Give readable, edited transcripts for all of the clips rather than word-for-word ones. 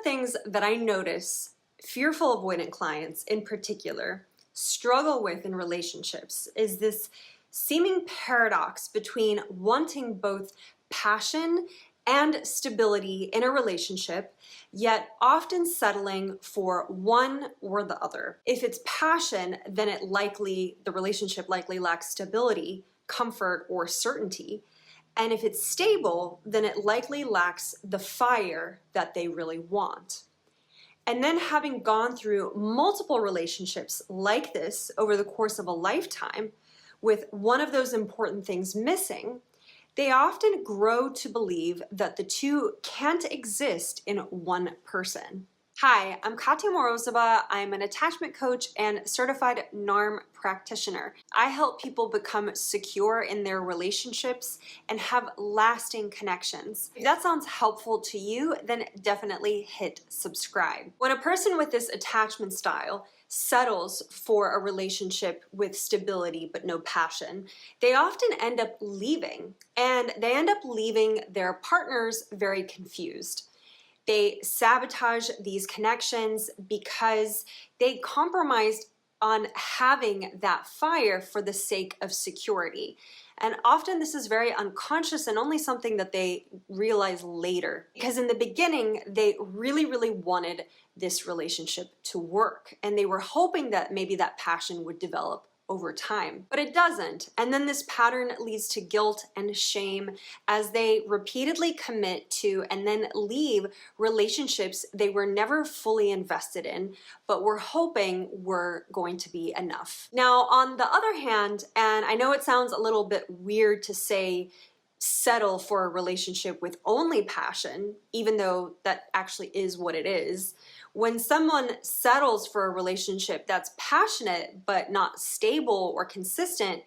things that I notice fearful avoidant clients in particular struggle with in relationships is this seeming paradox between wanting both passion and stability in a relationship, yet often settling for one or the other. If it's passion, then the relationship likely lacks stability, comfort, or certainty. And if it's stable, then it likely lacks the fire that they really want. And then having gone through multiple relationships like this over the course of a lifetime, with one of those important things missing, they often grow to believe that the two can't exist in one person. Hi, I'm Katya Morozova. I'm an attachment coach and certified NARM practitioner. I help people become secure in their relationships and have lasting connections. If that sounds helpful to you, then definitely hit subscribe. When a person with this attachment style settles for a relationship with stability but no passion, they often end up leaving, and they end up leaving their partners very confused. They sabotage these connections because they compromised on having that fire for the sake of security. And often this is very unconscious and only something that they realize later. Because in the beginning, they really, really wanted this relationship to work. And they were hoping that maybe that passion would develop over time, but it doesn't. And then this pattern leads to guilt and shame as they repeatedly commit to and then leave relationships they were never fully invested in, but were hoping were going to be enough. Now, on the other hand, and I know it sounds a little bit weird to say settle for a relationship with only passion, even though that actually is what it is. When someone settles for a relationship that's passionate but not stable or consistent,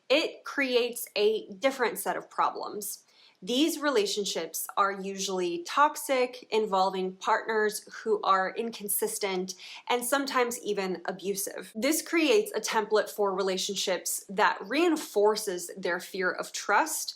it creates a different set of problems. These relationships are usually toxic, involving partners who are inconsistent and sometimes even abusive. This creates a template for relationships that reinforces their fear of trust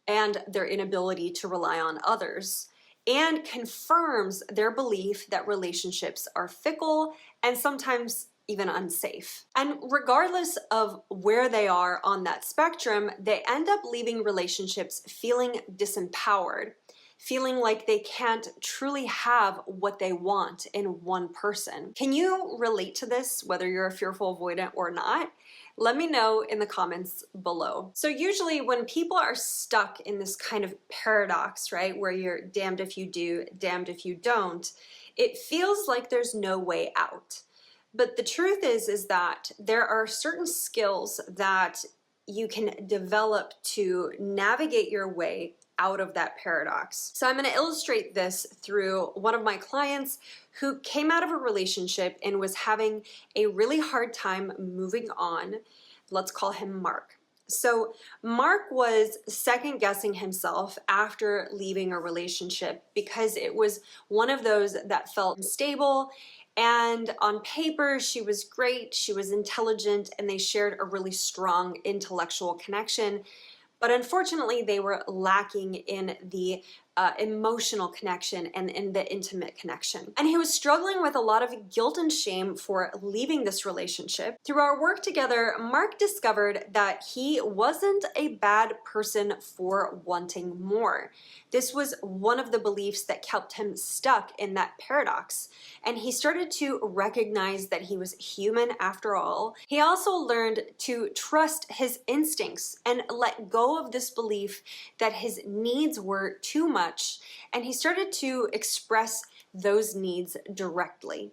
and their inability to rely on others, and confirms their belief that relationships are fickle and sometimes even unsafe. And regardless of where they are on that spectrum, they end up leaving relationships feeling disempowered, feeling like they can't truly have what they want in one person. Can you relate to this, whether you're a fearful avoidant or not? Let me know in the comments below. So usually when people are stuck in this kind of paradox, right, where you're damned if you do, damned if you don't, it feels like there's no way out. But the truth is that there are certain skills that you can develop to navigate your way out of that paradox. So I'm going to illustrate this through one of my clients who came out of a relationship and was having a really hard time moving on. Let's call him Mark. So Mark was second guessing himself after leaving a relationship because it was one of those that felt unstable. And on paper, she was great, she was intelligent, and they shared a really strong intellectual connection. But unfortunately, they were lacking in the emotional connection and in the intimate connection. And he was struggling with a lot of guilt and shame for leaving this relationship. Through our work together, Mark discovered that he wasn't a bad person for wanting more. This was one of the beliefs that kept him stuck in that paradox. And he started to recognize that he was human after all. He also learned to trust his instincts and let go of this belief that his needs were too much, and he started to express those needs directly.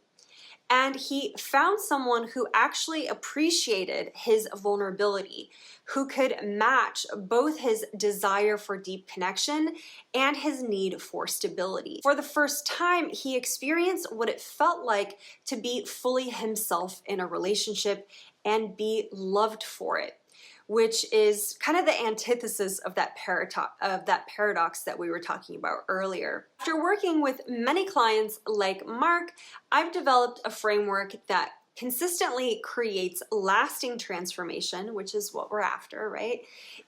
And he found someone who actually appreciated his vulnerability, who could match both his desire for deep connection and his need for stability. For the first time, he experienced what it felt like to be fully himself in a relationship and be loved for it, which is kind of the antithesis of that paradox that we were talking about earlier. After working with many clients like Mark, I've developed a framework that consistently creates lasting transformation, which is what we're after, right?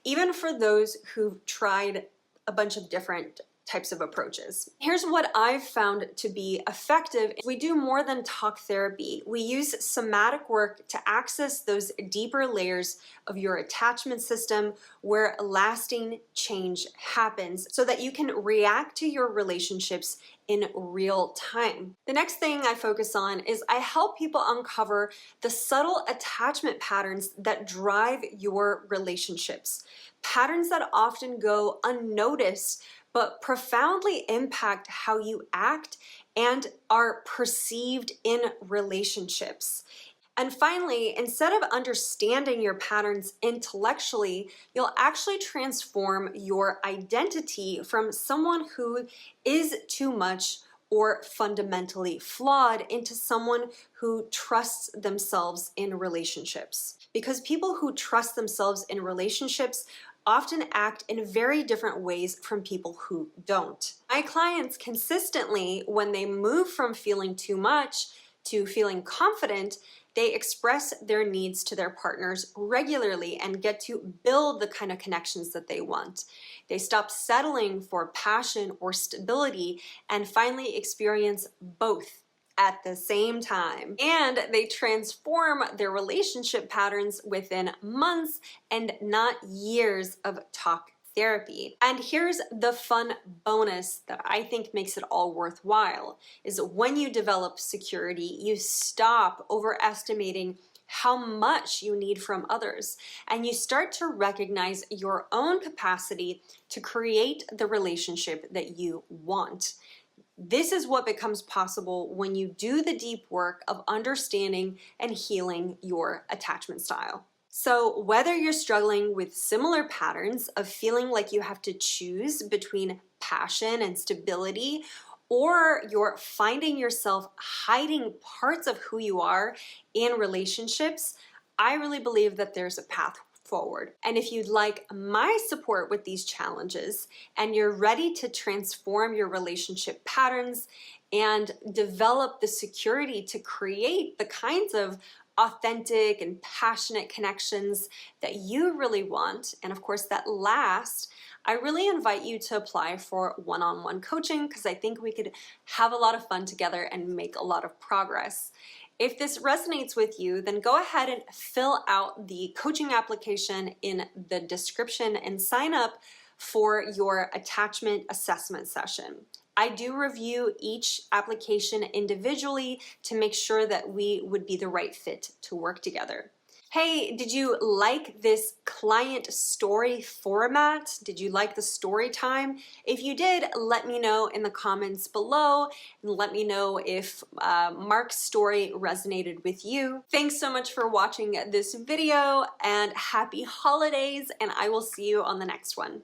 Even for those who've tried a bunch of different types of approaches. Here's what I've found to be effective. We do more than talk therapy. We use somatic work to access those deeper layers of your attachment system where lasting change happens so that you can react to your relationships in real time. The next thing I focus on is I help people uncover the subtle attachment patterns that drive your relationships. Patterns that often go unnoticed but profoundly impact how you act and are perceived in relationships. And finally, instead of understanding your patterns intellectually, you'll actually transform your identity from someone who is too much or fundamentally flawed into someone who trusts themselves in relationships. Because people who trust themselves in relationships often act in very different ways from people who don't. My clients consistently, when they move from feeling too much to feeling confident, they express their needs to their partners regularly and get to build the kind of connections that they want. They stop settling for passion or stability and finally experience both at the same time. And they transform their relationship patterns within months and not years of talk therapy. And here's the fun bonus that I think makes it all worthwhile, is when you develop security, you stop overestimating how much you need from others, and you start to recognize your own capacity to create the relationship that you want. This is what becomes possible when you do the deep work of understanding and healing your attachment style. So whether you're struggling with similar patterns of feeling like you have to choose between passion and stability, or you're finding yourself hiding parts of who you are in relationships, I really believe that there's a path forward. And if you'd like my support with these challenges and you're ready to transform your relationship patterns and develop the security to create the kinds of authentic and passionate connections that you really want, and of course that last, I really invite you to apply for one-on-one coaching because I think we could have a lot of fun together and make a lot of progress. If this resonates with you, then go ahead and fill out the coaching application in the description and sign up for your attachment assessment session. I do review each application individually to make sure that we would be the right fit to work together. Hey, did you like this client story format? Did you like the story time? If you did, let me know in the comments below and let me know if Mark's story resonated with you. Thanks so much for watching this video and happy holidays, and I will see you on the next one.